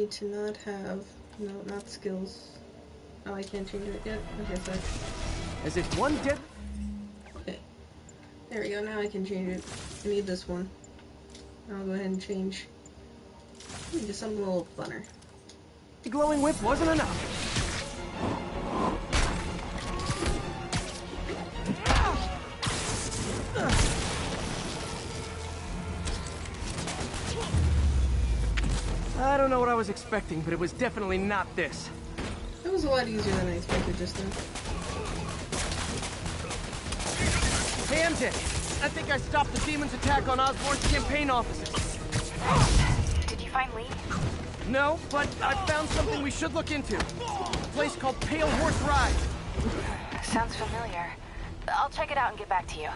need to not have... No, not skills. Oh, I can't change it yet? Okay, sorry. As if one did... Okay. There we go, now I can change it. I need this one. I'll go ahead and change into something a little funner. The glowing whip wasn't enough. I don't know what I was expecting, but it was definitely not this. That was a lot easier than I expected just then. Hey, MJ, I think I stopped the demon's attack on Osborn's campaign offices. Did you find Lee? No, but I found something we should look into. A place called Pale Horse Ride. Sounds familiar. I'll check it out and get back to you.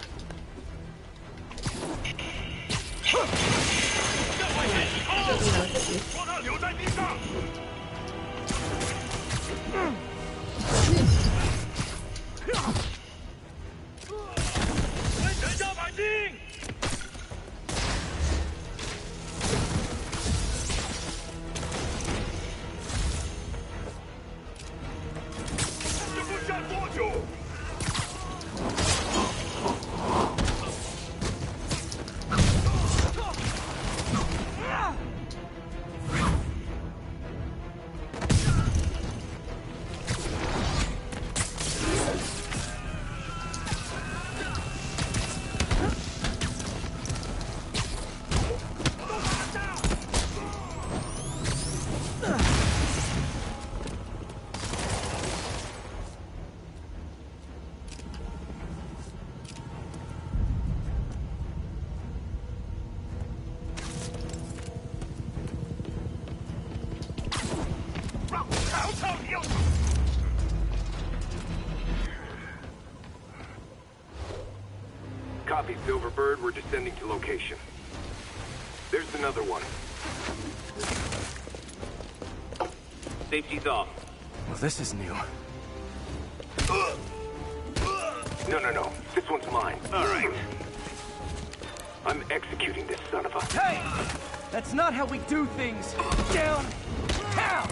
Copy, Silverbird. We're descending to location. There's another one. Safety's off. Well, this is new. No. This one's mine. All right. I'm executing this son of a... Hey! That's not how we do things. Down! Down!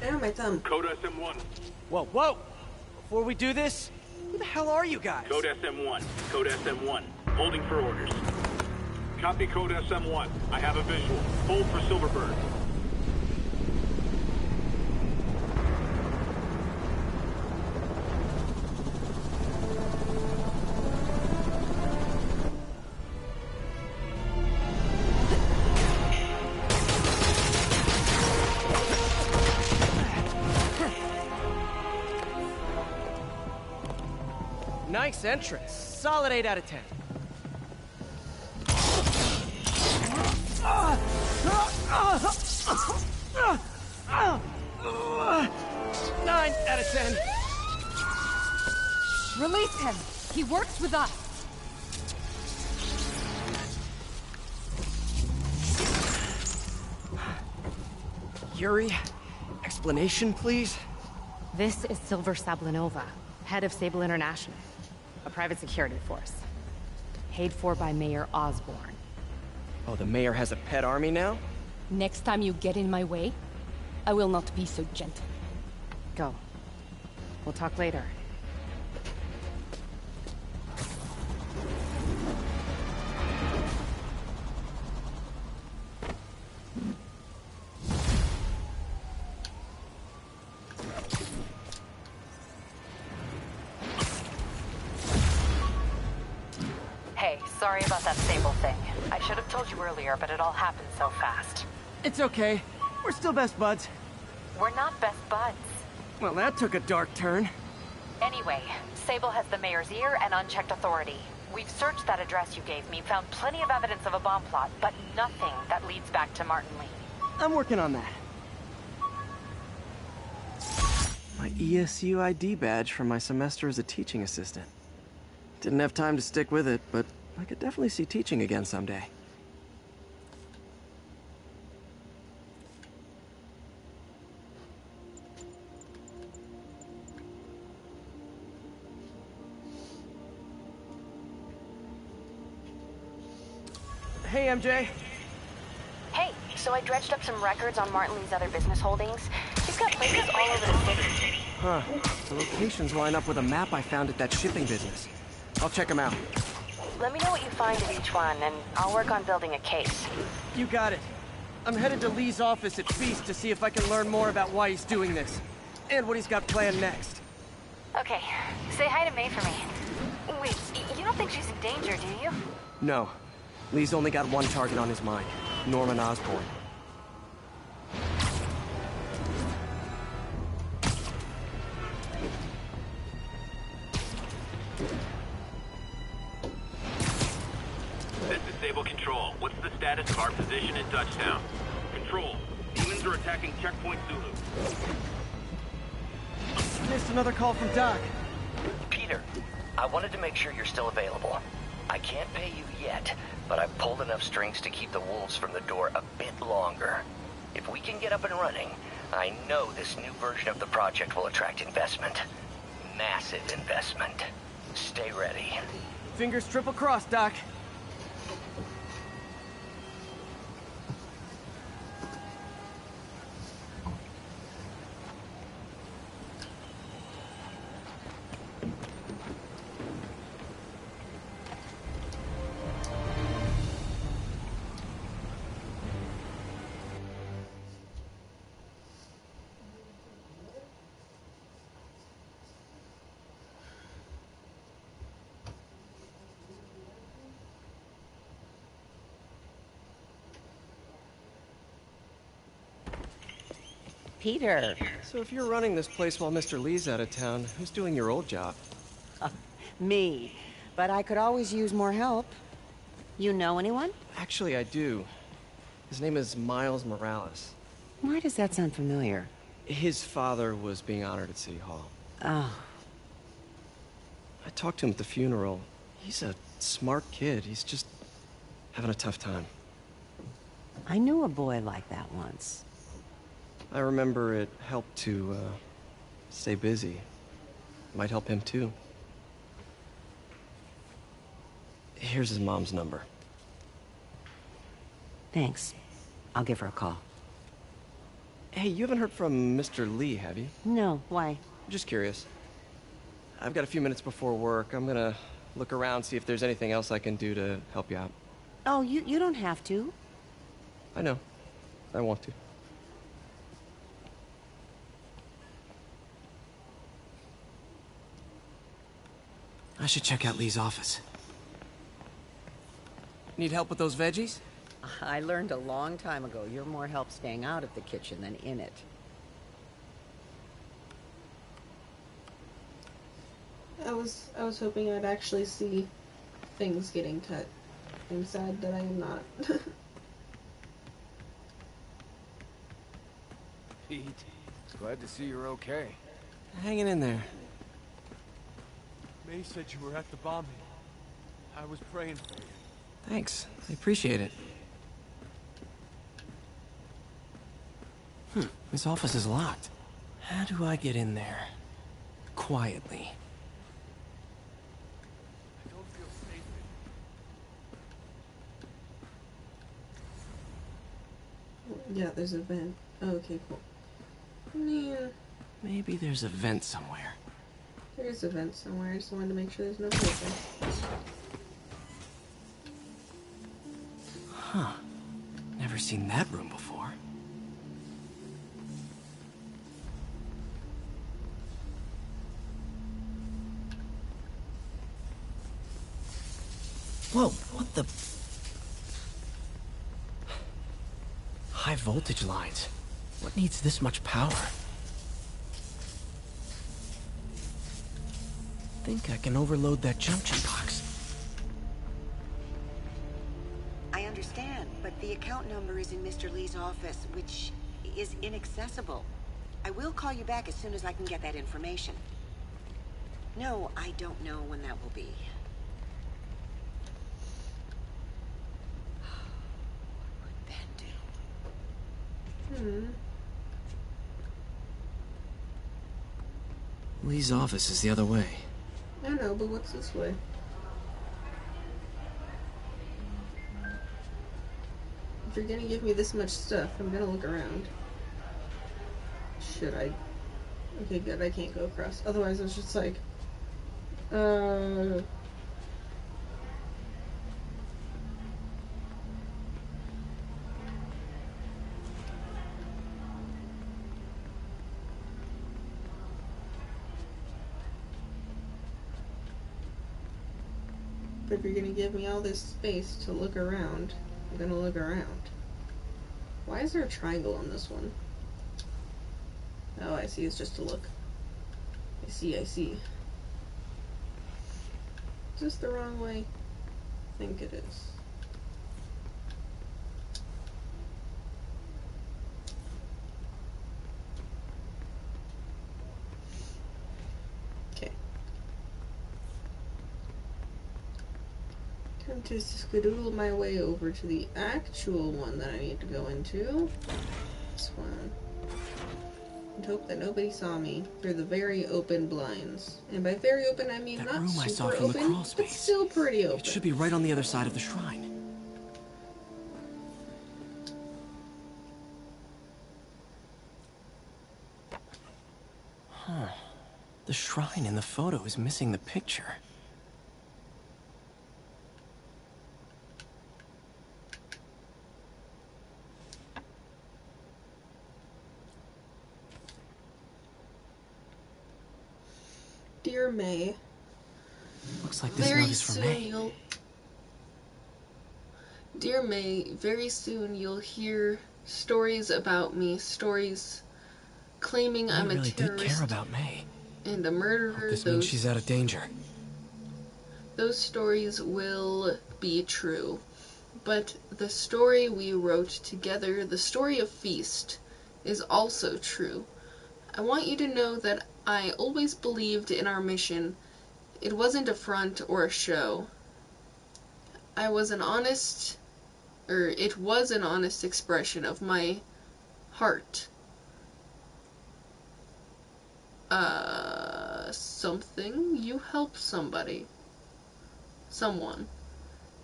Ow, my thumb. Code SM1. Whoa! Before we do this, who the hell are you guys? Code SM1. Code SM1. Holding for orders. Copy Code SM1. I have a visual. Hold for Silverbird. Nice entrance. Solid 8 out of 10. 9 out of 10. Release him. He works with us. Yuri, explanation, please? This is Silver Sablinova, head of Sable International, a private security force. Paid for by Mayor Osborn. Oh, the mayor has a pet army now? Next time you get in my way, I will not be so gentle. Go. We'll talk later. Hey, sorry about that Sable thing. I should have told you earlier, but it all happened so fast. It's okay. We're still best buds. We're not best buds. Well, that took a dark turn. Anyway, Sable has the mayor's ear and unchecked authority. We've searched that address you gave me, found plenty of evidence of a bomb plot, but nothing that leads back to Martin Lee. I'm working on that. My ESU ID badge from my semester as a teaching assistant. Didn't have time to stick with it, but I could definitely see teaching again someday. Hey, MJ. Hey, So I dredged up some records on Martin Lee's other business holdings. He's got places all over the city. Huh. The locations line up with a map I found at that shipping business. I'll check them out. Let me know what you find at each one, and I'll work on building a case. You got it. I'm headed to Lee's office at Feast to see if I can learn more about why he's doing this. And what he's got planned next. Okay. Say hi to May for me. Wait, you don't think she's in danger, do you? No. Lee's only got one target on his mind. Norman Osborn. This is Sable Control. What's the status of our position in Touchdown? Control. Demons are attacking Checkpoint Zulu. Missed another call from Doc. Peter, I wanted to make sure you're still available. I can't pay you yet, but I've pulled enough strings to keep the wolves from the door a bit longer. If we can get up and running, I know this new version of the project will attract investment. Massive investment. Stay ready. Fingers triple crossed, Doc. Peter. So if you're running this place while Mr. Lee's out of town, who's doing your old job? Me. But I could always use more help. You know anyone? Actually, I do. His name is Miles Morales. Why does that sound familiar? His father was being honored at City Hall. Oh. I talked to him at the funeral. He's a smart kid. He's just having a tough time. I knew a boy like that once. I remember it helped to, stay busy. Might help him, too. Here's his mom's number. Thanks. I'll give her a call. Hey, you haven't heard from Mr. Lee, have you? No, why? Just curious. I've got a few minutes before work. I'm gonna look around, see if there's anything else I can do to help you out. Oh, you don't have to. I know. I want to. I should check out Lee's office. Need help with those veggies? I learned a long time ago you're more help staying out of the kitchen than in it. I was hoping I'd actually see things getting cut. I'm sad that I am not. Pete, glad to see you're okay. Hanging in there. May said you were at the bombing. I was praying for you. Thanks. I appreciate it. This office is locked. How do I get in there? Quietly. I don't feel safe in Yeah, there's a vent. Oh, okay, cool. Man, Maybe there's a vent somewhere. there's a vent somewhere. I just wanted to make sure there's no prison. Huh. Never seen that room before. Whoa, what the... High voltage lines. What needs this much power? Think I can overload that junction box. I understand, but the account number is in Mr. Lee's office, which is inaccessible. I will call you back as soon as I can get that information. No, I don't know when that will be. What would Ben do? Lee's office is the other way. I know, but what's this way? you're gonna give me this much stuff, I'm gonna look around. Should I? Okay, good, I can't go across. Otherwise, I was just like, But if you're gonna give me all this space to look around, I'm gonna look around. Why is there a triangle on this one? Oh, I see, it's just to look. I see. Is this the wrong way? I think it is. Okay. Time to skedoodle my way over to the actual one that I need to go into. This one. And hope that nobody saw me through the very open blinds. And by very open, I mean That not room super I saw from open, the crawl but space. still pretty open. It should be right on the other side of the shrine. Huh. The shrine in the photo is missing the picture. Dear May, Looks like this very note is from May. Dear May, very soon you'll hear stories about me, stories claiming I'm a really did terrorist care about May. and a murderer. Hope this means she's out of danger. Those stories will be true. But the story we wrote together, the story of Feast, is also true. I want you to know that I always believed in our mission. It wasn't a front or a show. It was an honest expression of my heart. Something. You help somebody. Someone.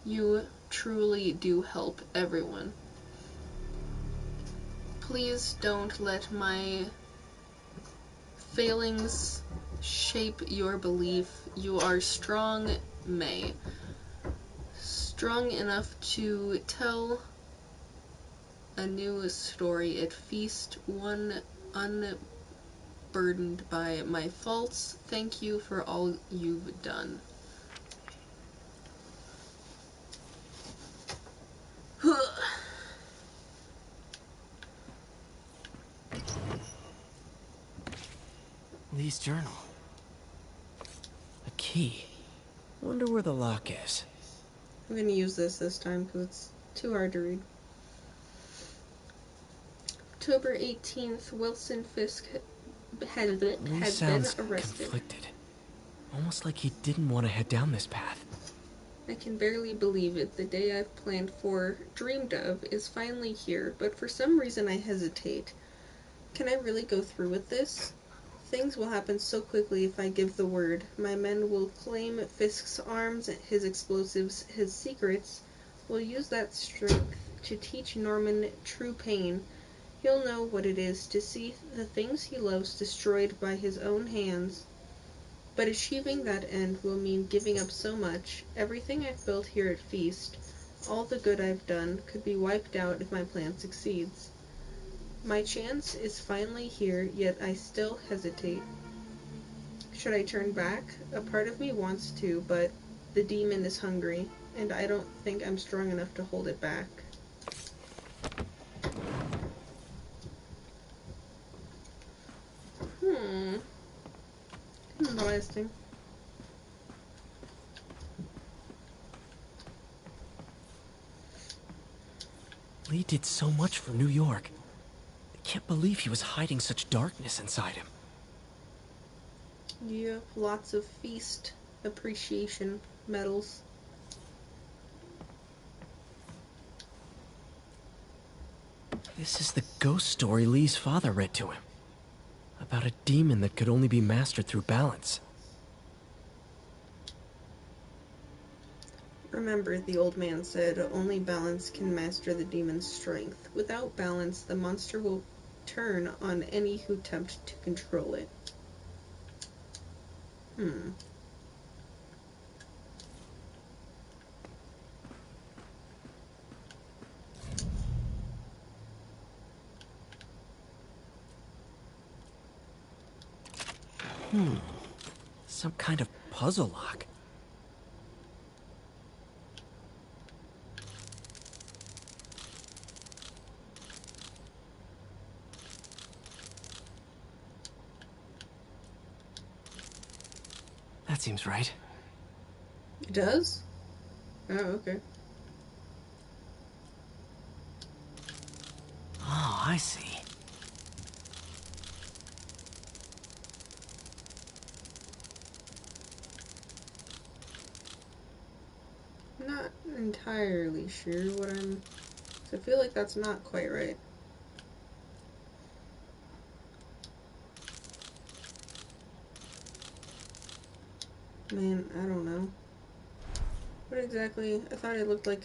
You truly do help everyone. Please don't let my failings shape your belief. You are strong, May. Strong enough to tell a new story at Feast, one unburdened by my faults. Thank you for all you've done. Lee's journal. A key. Wonder where the lock is. I'm gonna use this time because it's too hard to read. October 18th, Wilson Fisk had been arrested. Conflicted. Almost like he didn't want to head down this path. I can barely believe it. The day I've planned for, dreamed of, is finally here, but for some reason I hesitate. Can I really go through with this? Things will happen so quickly if I give the word. My men will claim Fisk's arms, his explosives, his secrets. Will use that strength to teach Norman true pain. He'll know what it is to see the things he loves destroyed by his own hands. But achieving that end will mean giving up so much. Everything I've built here at Feast, all the good I've done, could be wiped out if my plan succeeds. My chance is finally here, yet I still hesitate. Should I turn back? A part of me wants to, but the demon is hungry, and I don't think I'm strong enough to hold it back. Interesting. Lee did so much for New York. I can't believe he was hiding such darkness inside him. You have lots of Feast appreciation medals. This is the ghost story Lee's father read to him. About a demon that could only be mastered through balance. Remember, the old man said, only balance can master the demon's strength. Without balance, the monster will turn on any who attempt to control it. Some kind of puzzle lock. That seems right. It does? Oh, okay. Oh, I see. Not entirely sure what I'm... I feel like that's not quite right. Man, I don't know. What exactly? I thought it looked like...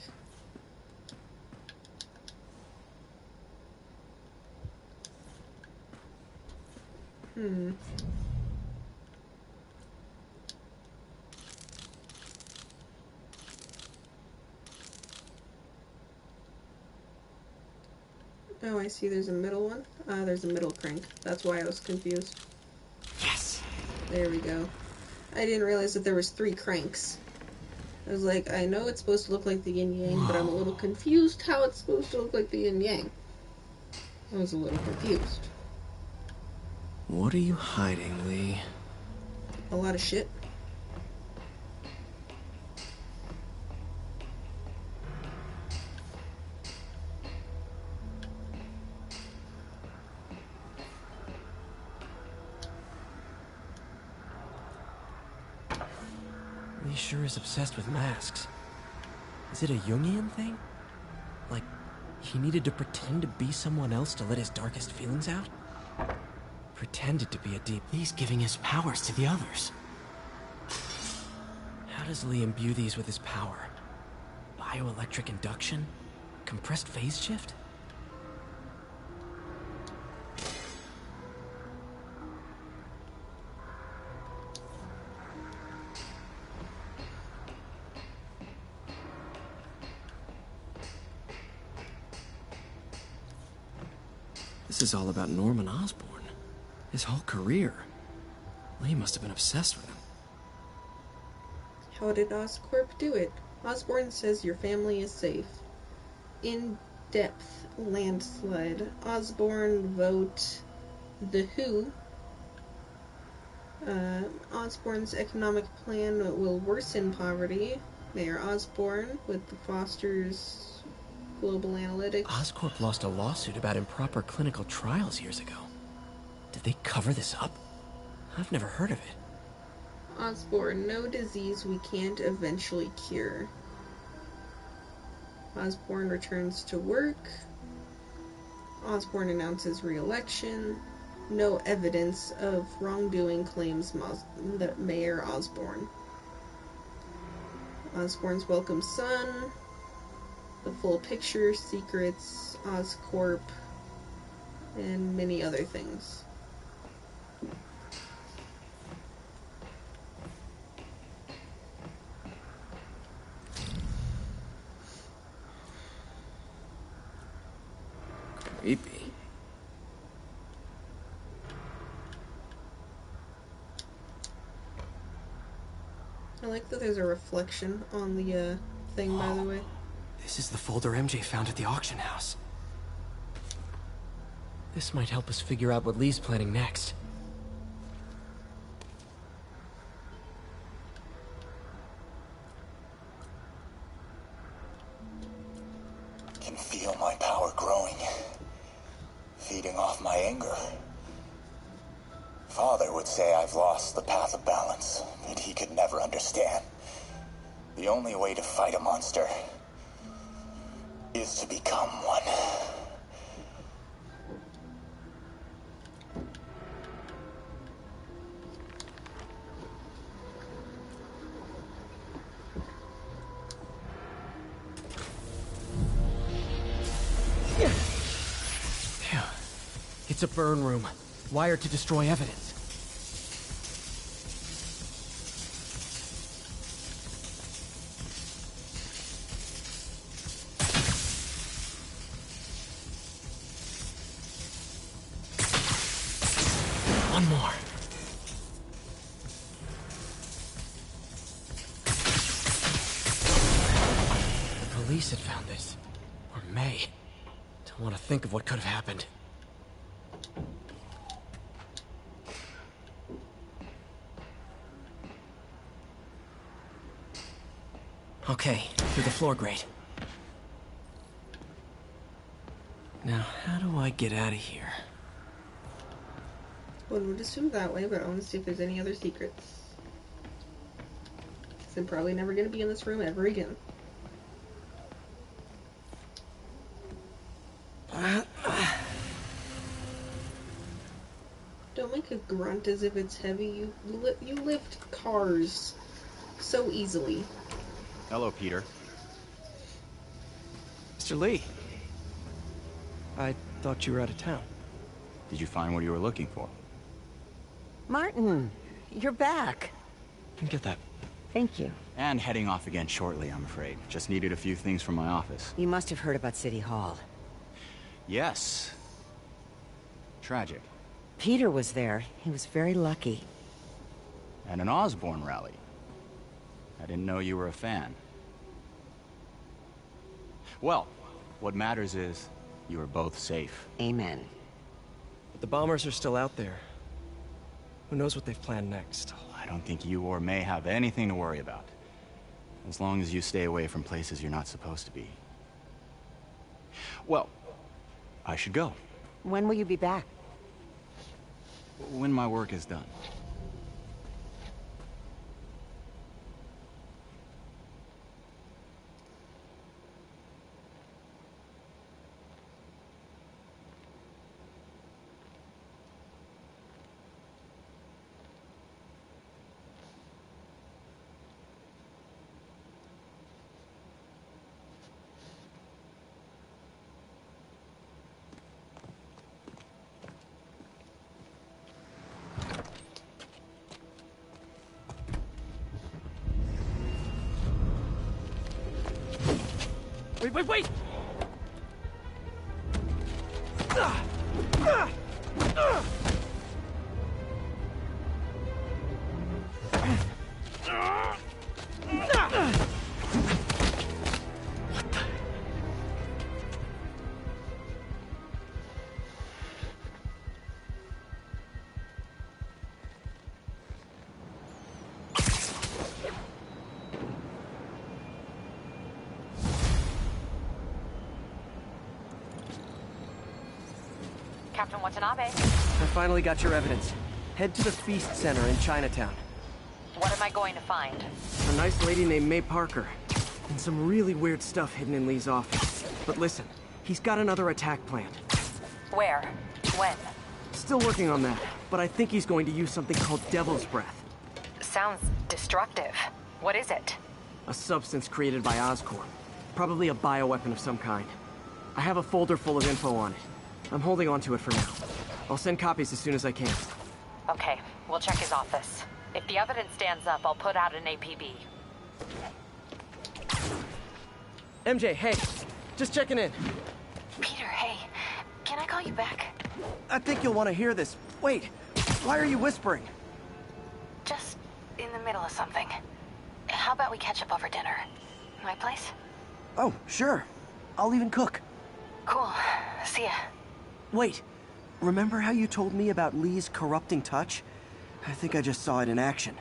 Oh, I see there's a middle one. There's a middle crank. That's why I was confused. Yes! There we go. I didn't realize that there was 3 cranks. I was like, I know it's supposed to look like the yin-yang, but I'm a little confused how it's supposed to look like the yin-yang. I was a little confused. What are you hiding, Lee? A lot of shit. Lee sure is obsessed with masks. Is it a Jungian thing? Like, he needed to pretend to be someone else to let his darkest feelings out? Pretended to be a deep... Lee's giving his powers to the others. How does Lee imbue these with his power? Bioelectric induction? Compressed phase shift? This is all about Norman Osborn. His whole career. Lee must have been obsessed with him. How did Oscorp do it? Osborn says your family is safe. In-depth landslide. Osborn vote the WHO. Osborn's economic plan will worsen poverty. Mayor Osborn with the Foster's Global Analytics. Oscorp lost a lawsuit about improper clinical trials years ago. Did they cover this up? I've never heard of it. Osborn, no disease we can't eventually cure. Osborn returns to work. Osborn announces re-election. No evidence of wrongdoing, claims Mayor Osborn. Osborn's welcome son. The full picture, secrets, Oscorp, and many other things. Creepy. I like that there's a reflection on the thing, by the way. This is the folder MJ found at the auction house. This might help us figure out what Lee's planning next. Can feel my power growing, feeding off my anger. Father would say I've lost the path of balance, but he could never understand. The only way to fight a monster is to become one. It's a burn room, wired to destroy evidence. One more. The police had found this. Or May. Don't want to think of what could have happened. Okay, through the floor grate. Now, how do I get out of here? One would assume that way, but I want to see if there's any other secrets. Because I'm probably never going to be in this room ever again. Don't make a grunt as if it's heavy. You lift cars so easily. Hello, Peter. Mr. Lee. I thought you were out of town. Did you find what you were looking for? Martin, you're back. You can get that. Thank you. And heading off again shortly, I'm afraid. Just needed a few things from my office. You must have heard about City Hall. Yes. Tragic. Peter was there. He was very lucky. And an Osborn rally. I didn't know you were a fan. Well, what matters is you are both safe. Amen. But the bombers are still out there. Who knows what they've planned next? I don't think you or May have anything to worry about. As long as you stay away from places you're not supposed to be. Well, I should go. When will you be back? When my work is done. Wait! Captain Watanabe. I finally got your evidence. Head to the Feast Center in Chinatown. What am I going to find? A nice lady named May Parker. And some really weird stuff hidden in Lee's office. But listen, he's got another attack planned. Where? When? Still working on that, but I think he's going to use something called Devil's Breath. Sounds destructive. What is it? A substance created by Oscorp. Probably a bioweapon of some kind. I have a folder full of info on it. I'm holding on to it for now. I'll send copies as soon as I can. Okay, we'll check his office. If the evidence stands up, I'll put out an APB. MJ, hey. Just checking in. Peter, hey. Can I call you back? I think you'll want to hear this. Wait, why are you whispering? Just in the middle of something. How about we catch up over dinner? My place? Oh, sure. I'll even cook. Cool. See ya. Wait, remember how you told me about Lee's corrupting touch? I think I just saw it in action.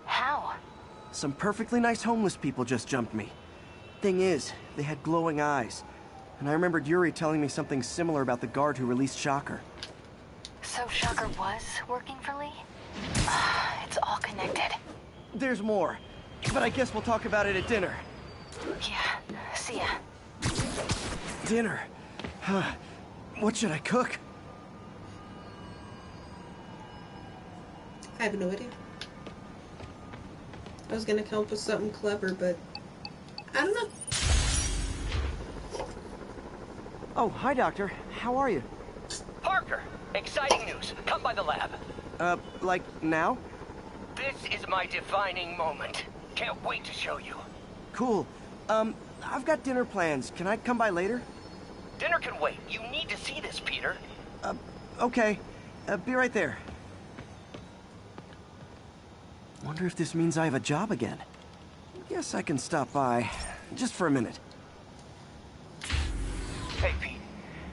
How? Some perfectly nice homeless people just jumped me. Thing is, they had glowing eyes. And I remembered Yuri telling me something similar about the guard who released Shocker. So Shocker was working for Lee? It's all connected. There's more, but I guess we'll talk about it at dinner. Yeah, see ya. Dinner? What should I cook? I have no idea. I was gonna come up with something clever, but I don't know. Oh, hi, Doctor. How are you? Parker, Exciting news. Come by the lab. Like now? This is my defining moment. Can't wait to show you. Cool. I've got dinner plans. Can I come by later? Dinner can wait. You need to see this, Peter. Okay. Be right there. Wonder if this means I have a job again. Guess I can stop by. Just for a minute. Hey, Pete.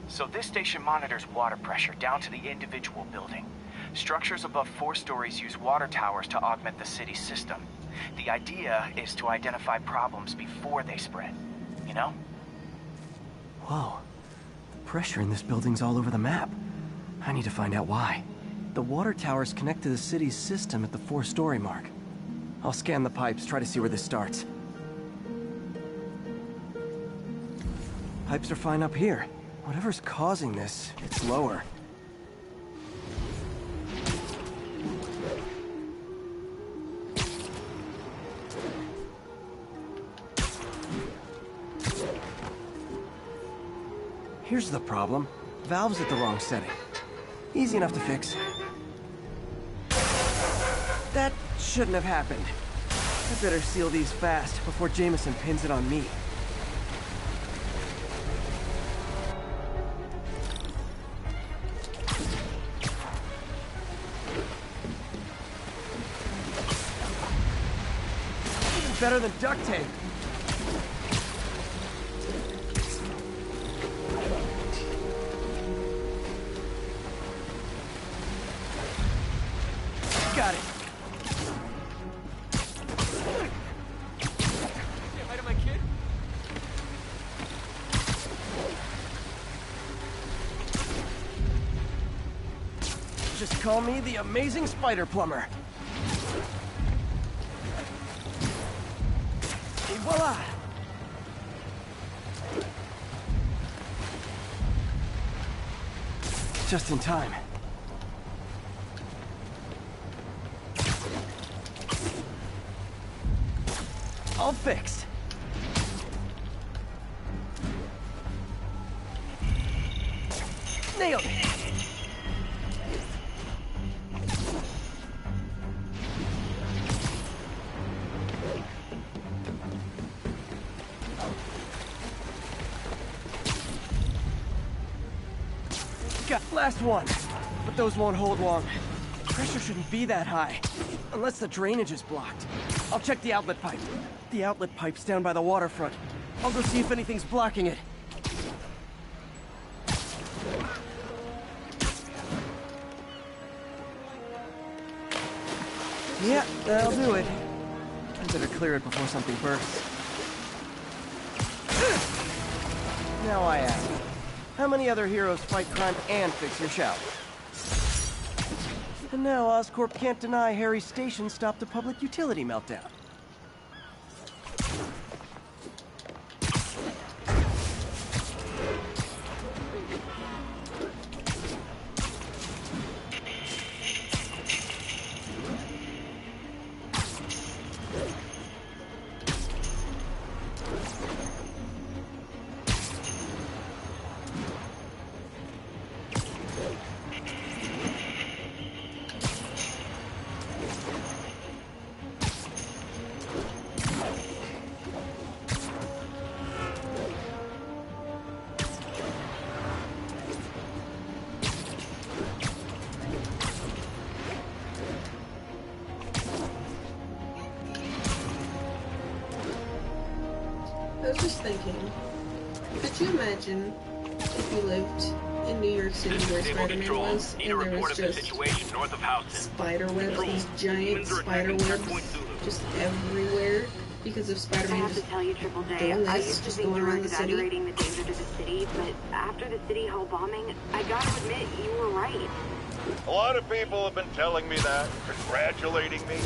So this station monitors water pressure down to the individual building. Structures above 4 stories use water towers to augment the city's system. The idea is to identify problems before they spread. You know? Whoa. The pressure in this building's all over the map. I need to find out why. The water towers connect to the city's system at the 4-story mark. I'll scan the pipes, try to see where this starts. Pipes are fine up here. Whatever's causing this, it's lower. Here's the problem. Valve's at the wrong setting. Easy enough to fix. That shouldn't have happened. I better seal these fast before Jameson pins it on me. Better than duct tape. Got it. Say hi to my kid. Just call me the amazing spider plumber. Et voila! Just in time. All fixed. Nailed it! Last one. But those won't hold long. Pressure shouldn't be that high. Unless the drainage is blocked. I'll check the outlet pipe. The outlet pipe's down by the waterfront. I'll go see if anything's blocking it. Yeah, that'll do it. I better clear it before something bursts. Now I ask. How many other heroes fight crime and fix your shower? And now Oscorp can't deny Harry's station stopped a public utility meltdown. I was just thinking, could you imagine if you lived in New York City where Spider-Man was, and there was just spider webs, these giant spider webs, just everywhere, because of Spider-Man just doing this, just going around the city? Exaggerating the danger to the city, but after the City Hall bombing, I gotta admit, you were right. A lot of people have been telling me that, congratulating me,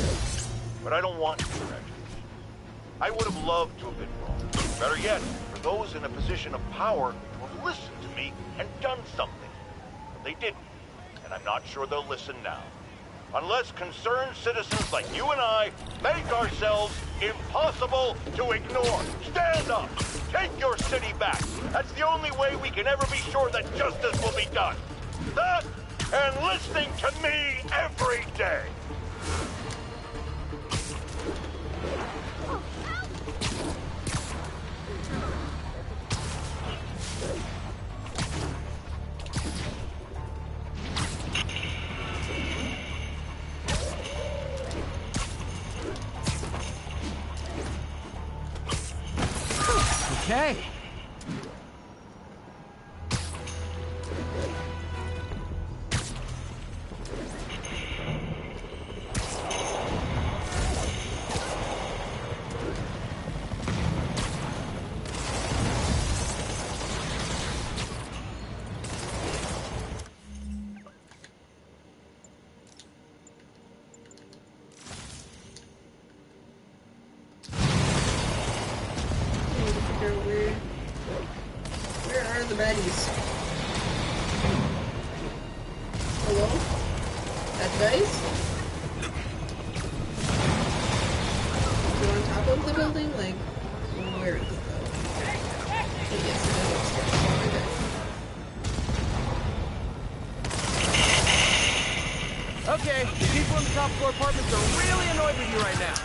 but I don't want to congratulate you. I would have loved to have been wrong. Better yet, for those in a position of power to have listened to me and done something. But they didn't, and I'm not sure they'll listen now. Unless concerned citizens like you and I make ourselves impossible to ignore. Stand up! Take your city back! That's the only way we can ever be sure that justice will be done. That and listening to me every day. Okay. Where are the baddies? Hello? Bad guys? They're on top of the building? Like, where is it though? I guess it is upstairs. Okay, people in the top floor apartments are really annoyed with you right now.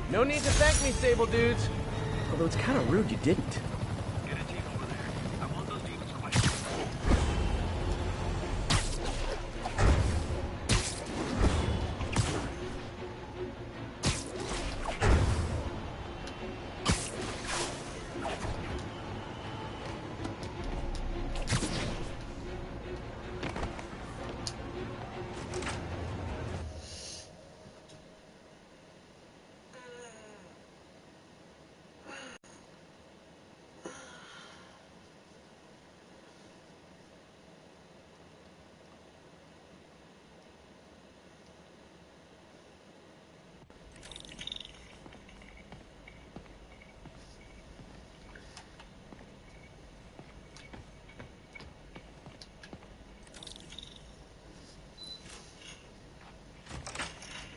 No need to thank me, Sable dudes. Although it's kind of rude you didn't. Get a team over there. I want those demons questioned.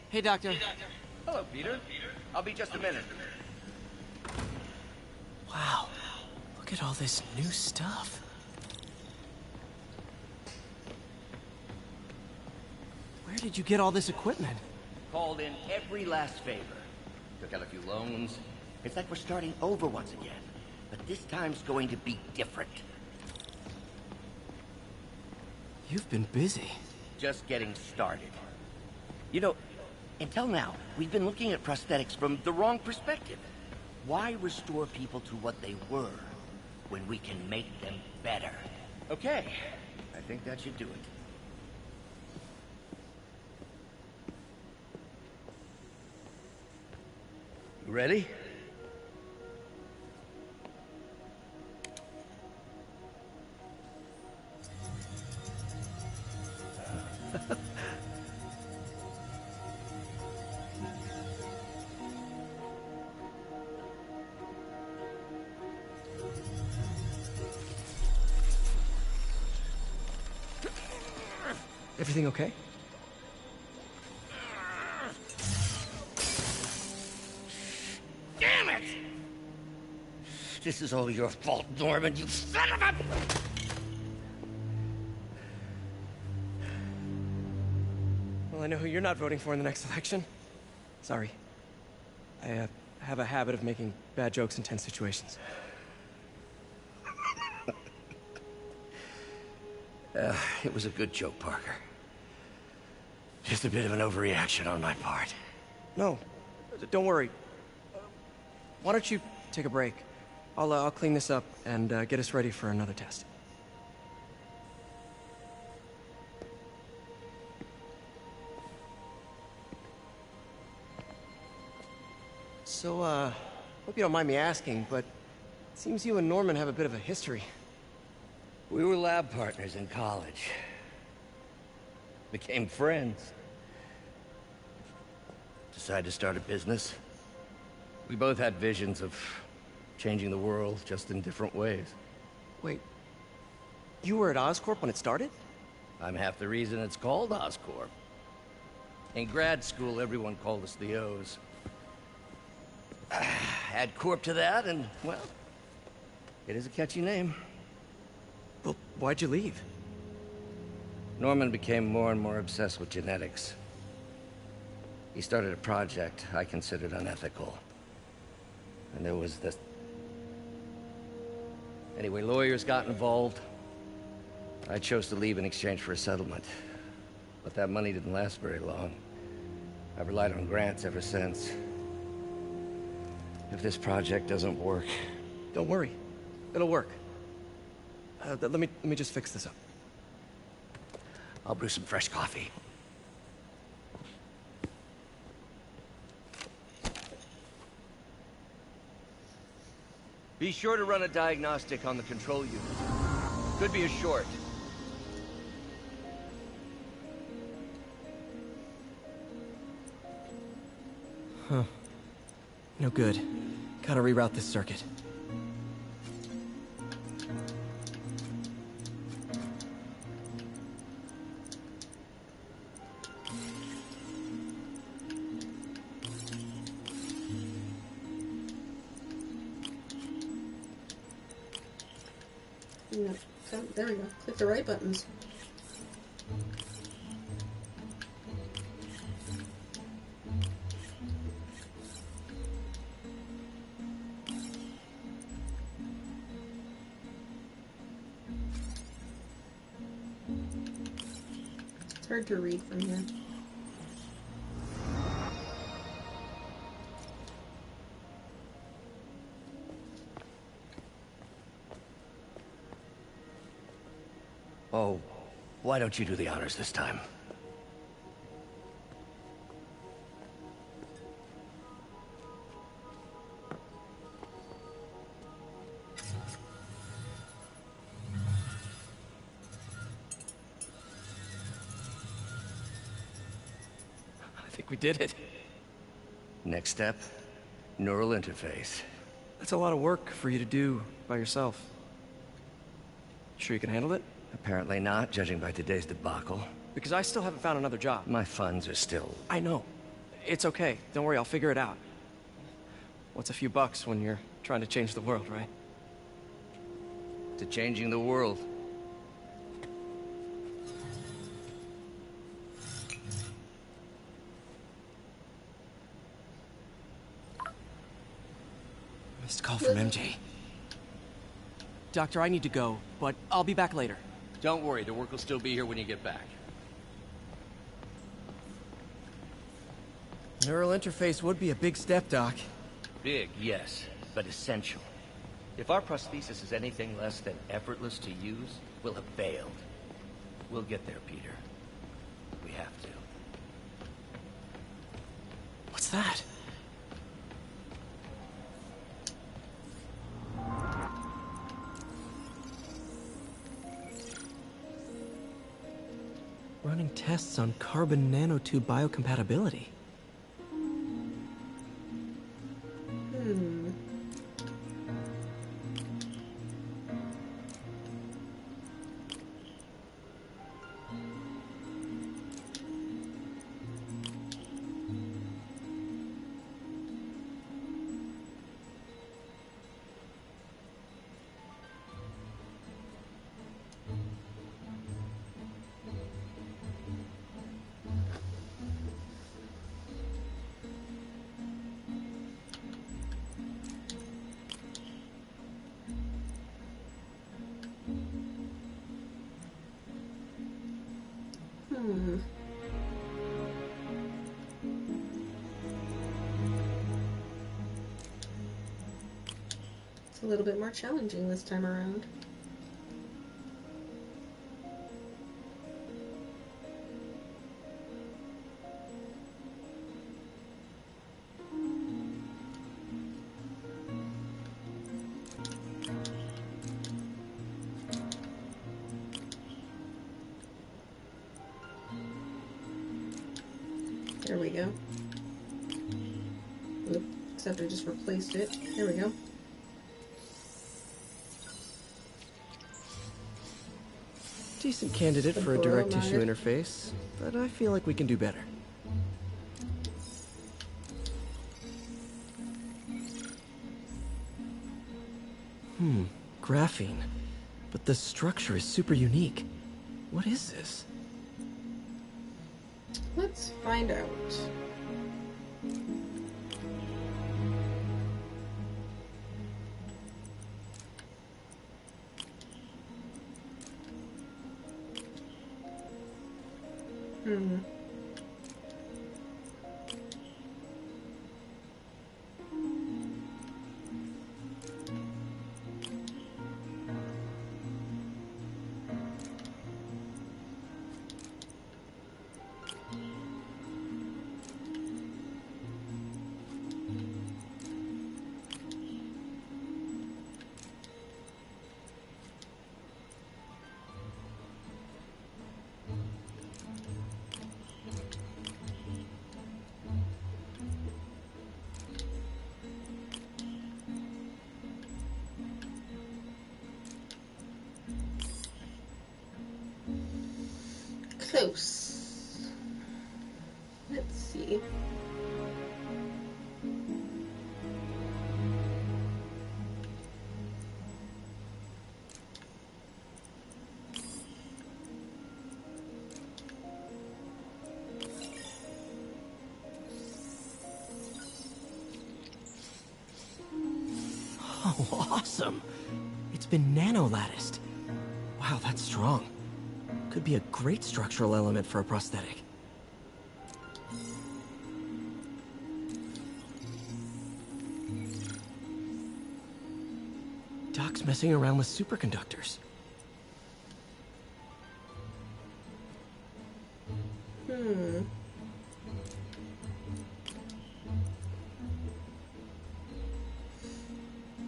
Hey, Doctor. Hello, Peter. I'll be just a minute. Wow. Look at all this new stuff. Where did you get all this equipment? Called in every last favor. Took out a few loans. It's like we're starting over once again. But this time's going to be different. You've been busy. Just getting started. You know, until now, we've been looking at prosthetics from the wrong perspective. Why restore people to what they were when we can make them better? Okay, I think that should do it. You ready? Everything okay? Damn it! This is all your fault, Norman, you son of a... Well, I know who you're not voting for in the next election. Sorry. I have a habit of making bad jokes in tense situations. It was a good joke, Parker. Just a bit of an overreaction on my part. No, don't worry. Why don't you take a break? I'll clean this up and get us ready for another test. So, hope you don't mind me asking, but it seems you and Norman have a bit of a history. We were lab partners in college. Became friends. Decided to start a business. We both had visions of changing the world, just in different ways. Wait, you were at Oscorp when it started? I'm half the reason it's called Oscorp. In grad school, everyone called us the O's. Add Corp to that, and, well, it is a catchy name. Well, why'd you leave? Norman became more and more obsessed with genetics. He started a project I considered unethical. And there was this... Anyway, lawyers got involved. I chose to leave in exchange for a settlement. But that money didn't last very long. I've relied on grants ever since. If this project doesn't work... Don't worry. It'll work. Let me just fix this up. I'll brew some fresh coffee. Be sure to run a diagnostic on the control unit. Could be a short. Huh. No good. Gotta reroute this circuit. Yeah, there we go. Click the right buttons. It's hard to read from here. Oh, why don't you do the honors this time? I think we did it. Next step, neural interface. That's a lot of work for you to do by yourself. Sure you can handle it? Apparently not, judging by today's debacle. Because I still haven't found another job. My funds are still... I know. It's okay. Don't worry, I'll figure it out. What's a few bucks when you're trying to change the world, right? To changing the world. Missed call from MJ. Doctor, I need to go, but I'll be back later. Don't worry, the work will still be here when you get back. Neural interface would be a big step, Doc. Big, yes, but essential. If our prosthesis is anything less than effortless to use, we'll have failed. We'll get there, Peter. We have to. What's that? Running tests on carbon nanotube biocompatibility. It's a little bit more challenging this time around. There we go. Oop, except I just replaced it. There we go. Decent candidate for a direct tissue interface, but I feel like we can do better. Graphene. But the structure is super unique. What is this? Let's find out. Close. Let's see. Oh, awesome! It's been nano-latticed. Wow, that's strong. Could be a great structural element for a prosthetic. Doc's messing around with superconductors.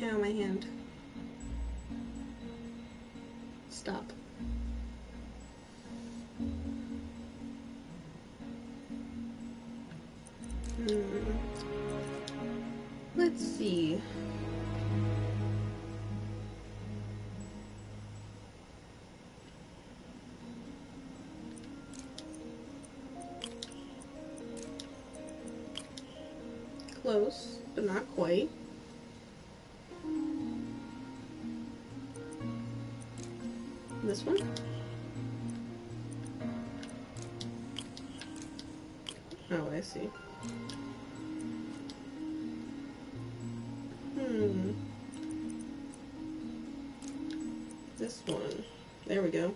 Ow, my hand. Stop. Let's see. Close, but not quite. This one? Oh, I see. This one. There we go.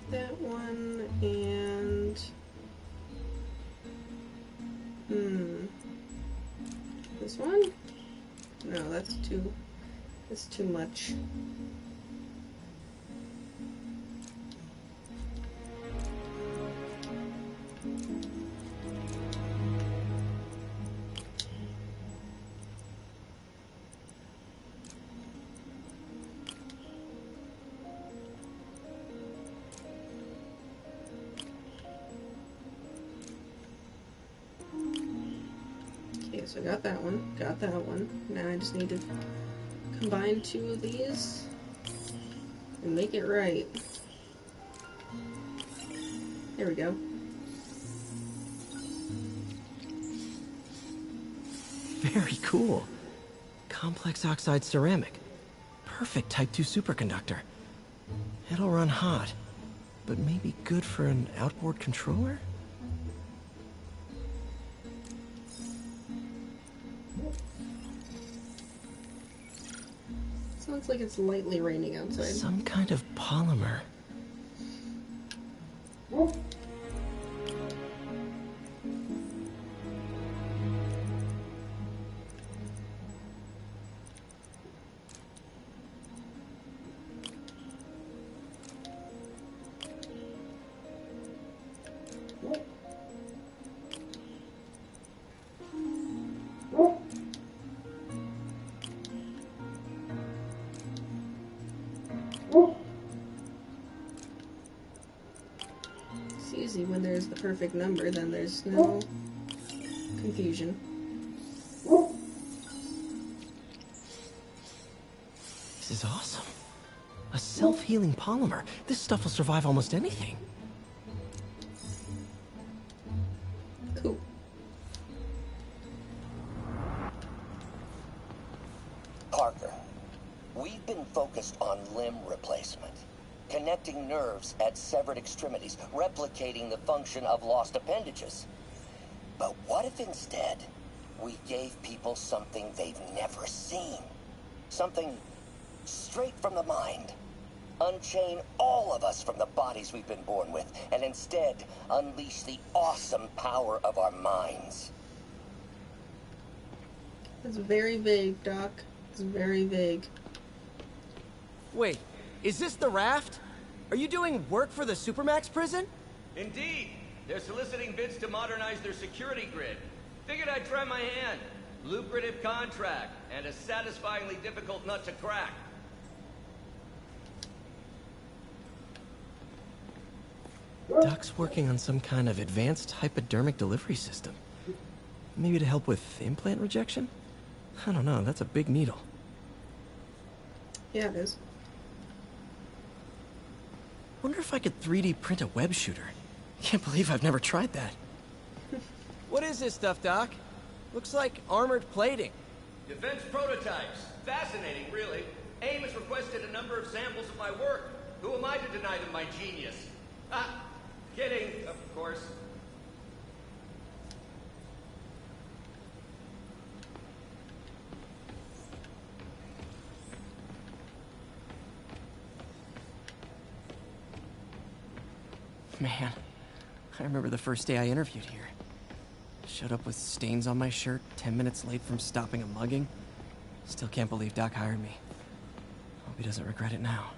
That one and... This one? No, that's too much. So I got that one. Now I just need to combine two of these and make it right. There we go. Very cool. Complex oxide ceramic. Perfect Type 2 superconductor. It'll run hot, but maybe good for an outboard controller? Sounds like it's lightly raining outside. Some kind of polymer. there's the perfect number, then there's no confusion. This is awesome. A self-healing polymer. This stuff will survive almost anything. Cool. Parker, we've been focused on limb replacement, connecting nerves at severed extremities, replicating the function of lost appendages. But what if instead we gave people something they've never seen? Something straight from the mind. Unchain all of us from the bodies we've been born with, and instead unleash the awesome power of our minds. It's very vague, Doc. It's very vague. Wait, is this the raft? Are you doing work for the Supermax prison? Indeed. They're soliciting bids to modernize their security grid. Figured I'd try my hand. Lucrative contract, and a satisfyingly difficult nut to crack. Doc's working on some kind of advanced hypodermic delivery system. Maybe to help with implant rejection? I don't know, that's a big needle. Yeah, it is. Wonder if I could 3D print a web shooter. Can't believe I've never tried that. What is this stuff, Doc? Looks like armored plating. Defense prototypes. Fascinating, really. AIM has requested a number of samples of my work. Who am I to deny them my genius? Ah, kidding, of course. Man, I remember the first day I interviewed here. Showed up with stains on my shirt, 10 minutes late from stopping a mugging. Still can't believe Doc hired me. Hope he doesn't regret it now.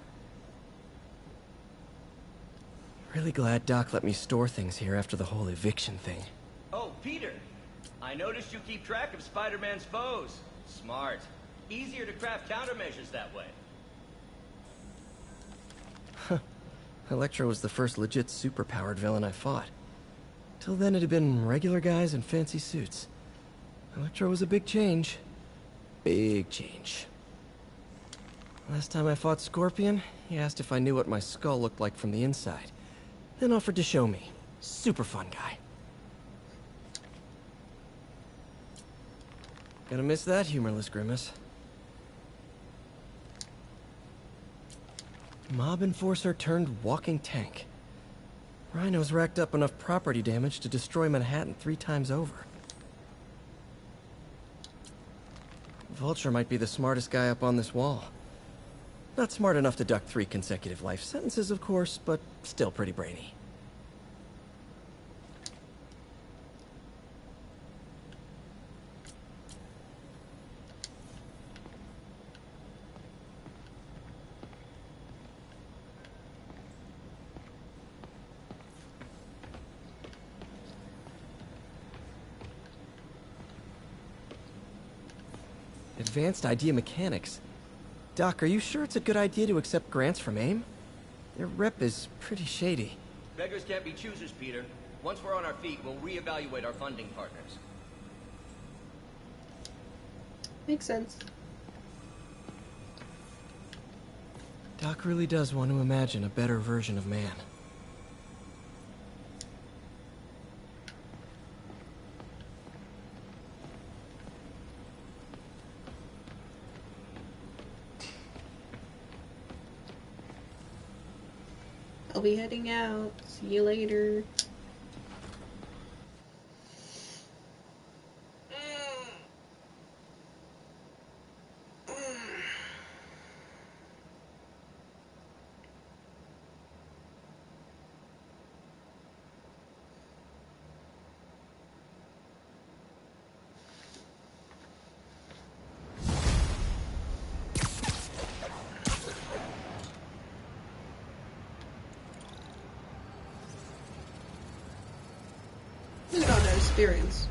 Really glad Doc let me store things here after the whole eviction thing. Oh, Peter. I noticed you keep track of Spider-Man's foes. Smart. Easier to craft countermeasures that way. Electro was the first legit superpowered villain I fought. Till then it had been regular guys in fancy suits. Electro was a big change. Big change. Last time I fought Scorpion, he asked if I knew what my skull looked like from the inside. Then offered to show me. Super fun guy. Gonna miss that humorless grimace. Mob enforcer turned walking tank. Rhino's racked up enough property damage to destroy Manhattan 3 times over. Vulture might be the smartest guy up on this wall. Not smart enough to duck 3 consecutive life sentences, of course, but still pretty brainy. Advanced idea mechanics. Doc, are you sure it's a good idea to accept grants from AIM? Their rep is pretty shady. Beggars can't be choosers, Peter. Once we're on our feet, we'll reevaluate our funding partners. Makes sense. Doc really does want to imagine a better version of man. I'll be heading out. See you later. Experience.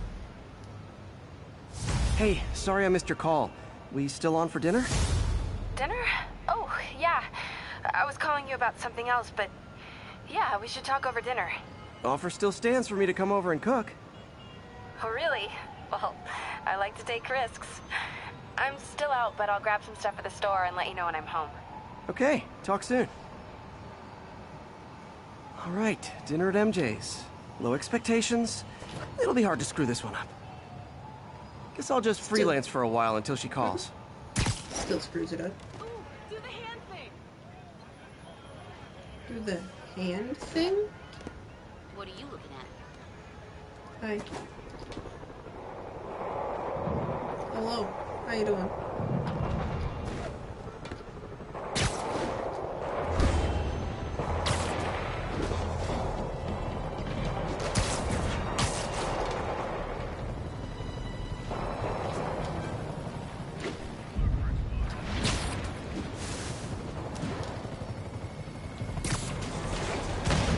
Hey, sorry I missed your call. We still on for dinner? Dinner? Oh, yeah. I was calling you about something else, but yeah, we should talk over dinner. offer still stands for me to come over and cook. Oh, really? Well, I like to take risks. I'm still out, but I'll grab some stuff at the store and let you know when I'm home. Okay, talk soon. All right, dinner at MJ's. Low expectations. It'll be hard to screw this one up. Guess I'll just freelance for a while until she calls. Still screws it up. Ooh, do the hand thing. Do the hand thing? What are you looking at? Hi. Hello. How you doing?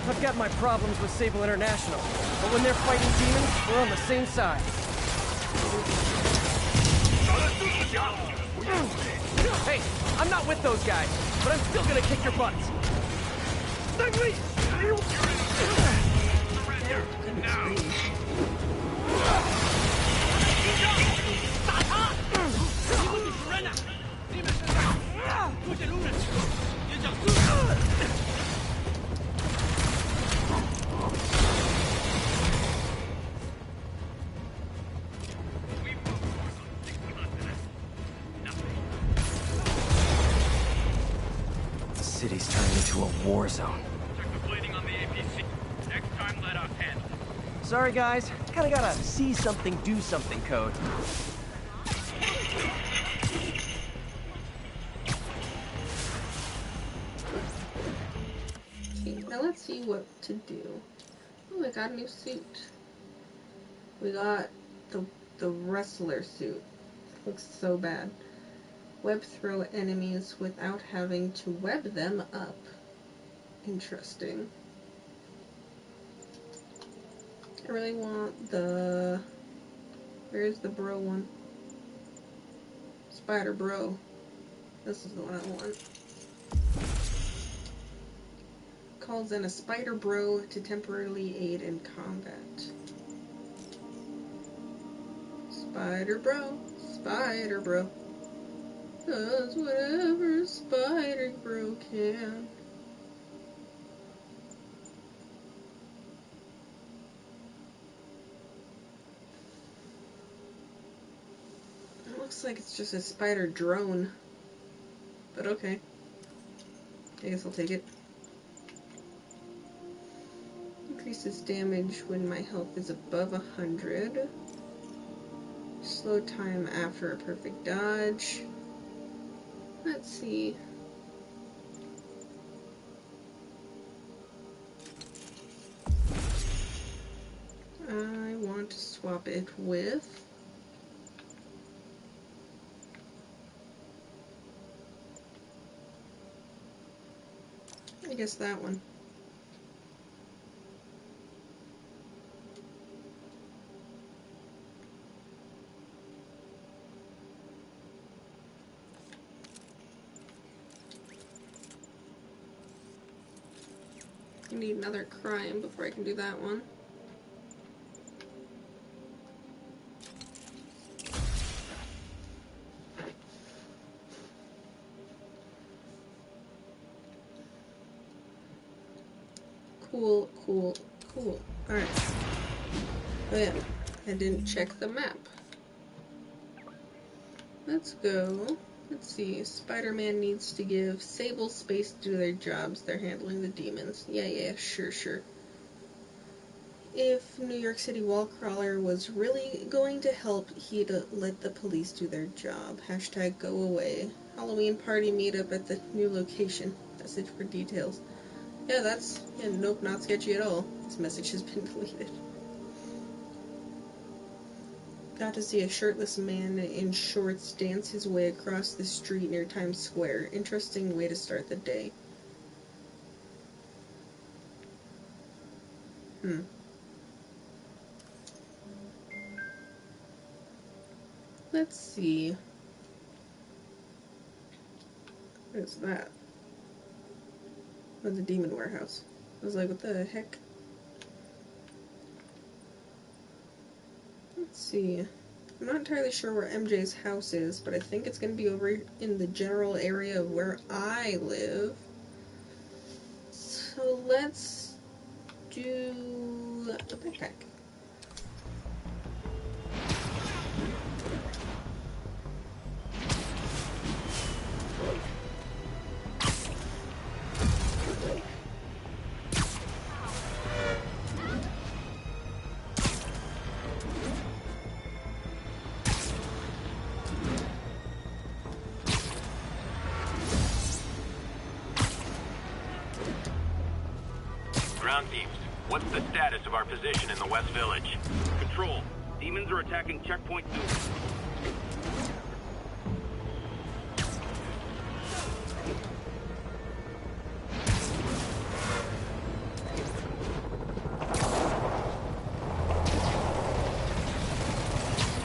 I've got my problems with Sable International, but when they're fighting demons, we're on the same side. Hey, I'm not with those guys, but I'm still gonna kick your butts. The city's turning into a war zone. Check the bleeding on the APC. Next time, let us handle it. Sorry guys, kinda got a see something, do something code. Okay, now let's see what to do. Oh, I got a new suit. We got the wrestler suit. Looks so bad. Web throw enemies without having to web them up. Interesting. I really want the... Where's the bro one? Spider bro. This is the one I want. Calls in a spider bro to temporarily aid in combat. Spider bro. Spider bro. Does whatever Spider Bro can. It looks like it's just a spider drone. But okay. I guess I'll take it. Increases damage when my health is above 100. Slow time after a perfect dodge. Let's see. I want to swap it with... I guess that one. I need another crime before I can do that one. Cool, cool, cool. Alright. Oh yeah, I didn't check the map. Let's go. Let's see. Spider-Man needs to give Sable space to do their jobs. They're handling the demons. Yeah, sure. If New York City Wallcrawler was really going to help, he'd let the police do their job. Hashtag go away. Halloween party meetup at the new location. Message for details. Yeah, that's... Yeah, nope, not sketchy at all. This message has been deleted. Got to see a shirtless man in shorts dance his way across the street near Times Square. Interesting way to start the day. Let's see. What is that? Oh, the Demon Warehouse. I was like, what the heck? see. I'm not entirely sure where MJ's house is, but I think it's going to be over in the general area of where I live. So let's do a backpack. Ground teams, what's the status of our position in the West Village? Control, demons are attacking checkpoint Zulu.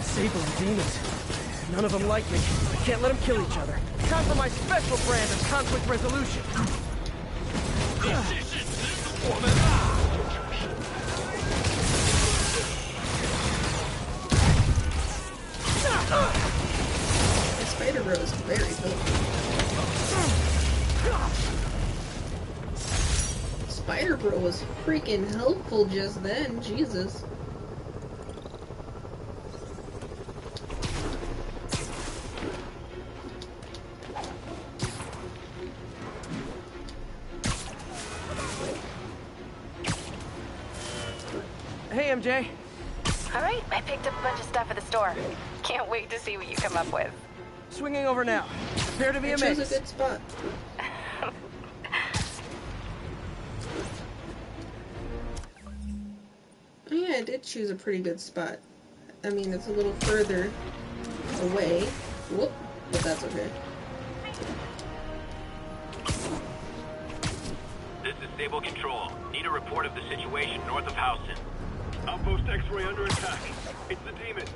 Sable and demons. None of them like me. I can't let them kill each other. Time for my special brand of conflict resolution. The spider bro is very helpful. Spider bro was freaking helpful just then. Jesus. Hey, MJ. All right, I picked up a bunch of stuff at the store. Can't wait to see what you come up with. Swinging over now. Prepare to be I amazed. chose a good spot. Oh yeah, I did choose a pretty good spot. I mean, it's a little further away. Whoop, but that's okay. This is Stable Control. Need a report of the situation north of Houston. Outpost X-ray under attack. It's the demons.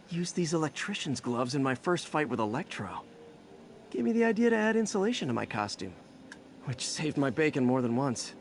Used these electrician's gloves in my first fight with Electro. Gave me the idea to add insulation to my costume, which saved my bacon more than once.